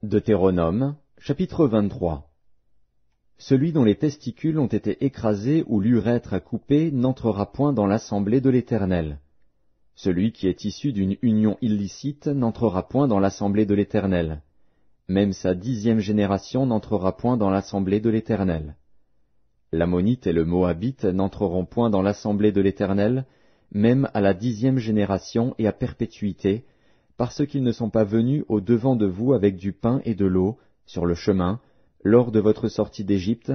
Deutéronome, chapitre 23. Celui dont les testicules ont été écrasés ou l'urètre coupé n'entrera point dans l'assemblée de l'Éternel. Celui qui est issu d'une union illicite n'entrera point dans l'assemblée de l'Éternel. Même sa 10e génération n'entrera point dans l'assemblée de l'Éternel. L'Ammonite et le Moabite n'entreront point dans l'assemblée de l'Éternel, même à la 10e génération et à perpétuité, parce qu'ils ne sont pas venus au devant de vous avec du pain et de l'eau, sur le chemin, lors de votre sortie d'Égypte,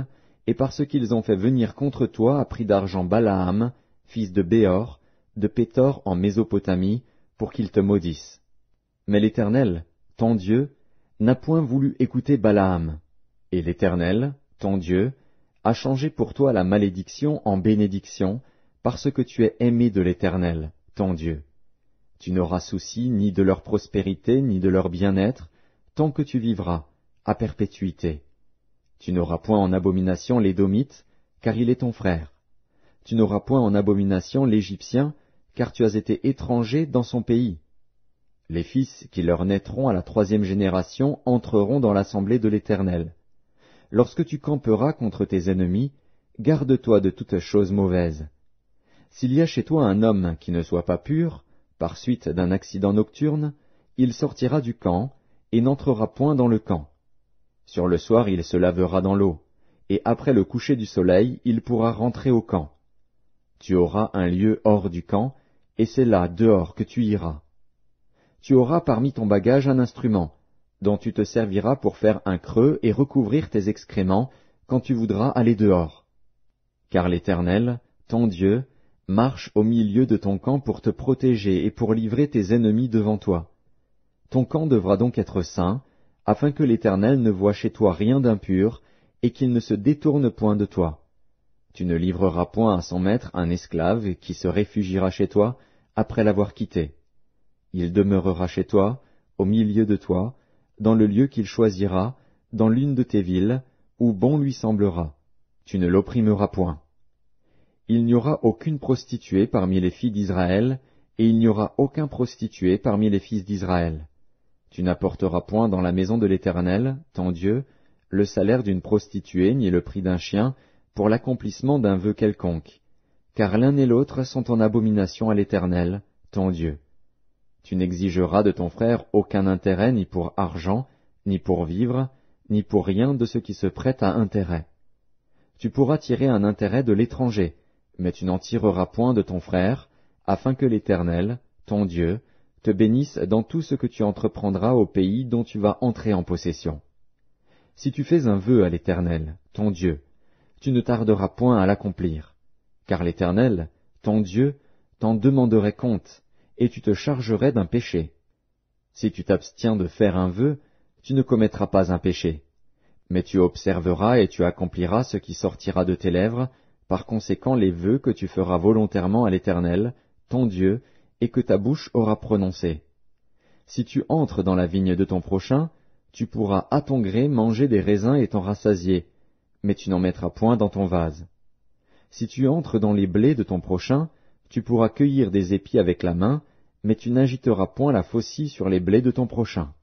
et parce qu'ils ont fait venir contre toi à prix d'argent Balaam, fils de Béor, de Pétor en Mésopotamie, pour qu'il te maudisse. Mais l'Éternel, ton Dieu, n'a point voulu écouter Balaam, et l'Éternel, ton Dieu, a changé pour toi la malédiction en bénédiction, parce que tu es aimé de l'Éternel, ton Dieu. Tu n'auras souci ni de leur prospérité, ni de leur bien-être, tant que tu vivras, à perpétuité. Tu n'auras point en abomination l'Édomite, car il est ton frère. Tu n'auras point en abomination l'Égyptien, car tu as été étranger dans son pays. Les fils qui leur naîtront à la 3e génération entreront dans l'assemblée de l'Éternel. Lorsque tu camperas contre tes ennemis, garde-toi de toute chose mauvaise. S'il y a chez toi un homme qui ne soit pas pur, par suite d'un accident nocturne, il sortira du camp, et n'entrera point dans le camp. Sur le soir il se lavera dans l'eau, et après le coucher du soleil il pourra rentrer au camp. Tu auras un lieu hors du camp, et c'est là, dehors, que tu iras. Tu auras parmi ton bagage un instrument, dont tu te serviras pour faire un creux et recouvrir tes excréments, quand tu voudras aller dehors. Car l'Éternel, ton Dieu, marche au milieu de ton camp pour te protéger et pour livrer tes ennemis devant toi. Ton camp devra donc être saint, afin que l'Éternel ne voie chez toi rien d'impur, et qu'il ne se détourne point de toi. Tu ne livreras point à son maître un esclave qui se réfugiera chez toi après l'avoir quitté. Il demeurera chez toi, au milieu de toi, dans le lieu qu'il choisira, dans l'une de tes villes, où bon lui semblera. Tu ne l'opprimeras point. Il n'y aura aucune prostituée parmi les filles d'Israël, et il n'y aura aucun prostitué parmi les fils d'Israël. Tu n'apporteras point dans la maison de l'Éternel, ton Dieu, le salaire d'une prostituée ni le prix d'un chien, pour l'accomplissement d'un vœu quelconque, car l'un et l'autre sont en abomination à l'Éternel, ton Dieu. Tu n'exigeras de ton frère aucun intérêt ni pour argent, ni pour vivre, ni pour rien de ce qui se prête à intérêt. Tu pourras tirer un intérêt de l'étranger, mais tu n'en tireras point de ton frère, afin que l'Éternel, ton Dieu, te bénisse dans tout ce que tu entreprendras au pays dont tu vas entrer en possession. Si tu fais un vœu à l'Éternel, ton Dieu, tu ne tarderas point à l'accomplir, car l'Éternel, ton Dieu, t'en demanderait compte, et tu te chargerais d'un péché. Si tu t'abstiens de faire un vœu, tu ne commettras pas un péché, mais tu observeras et tu accompliras ce qui sortira de tes lèvres, par conséquent les vœux que tu feras volontairement à l'Éternel, ton Dieu, et que ta bouche aura prononcés. Si tu entres dans la vigne de ton prochain, tu pourras à ton gré manger des raisins et t'en rassasier, mais tu n'en mettras point dans ton vase. Si tu entres dans les blés de ton prochain, tu pourras cueillir des épis avec la main, mais tu n'agiteras point la faucille sur les blés de ton prochain.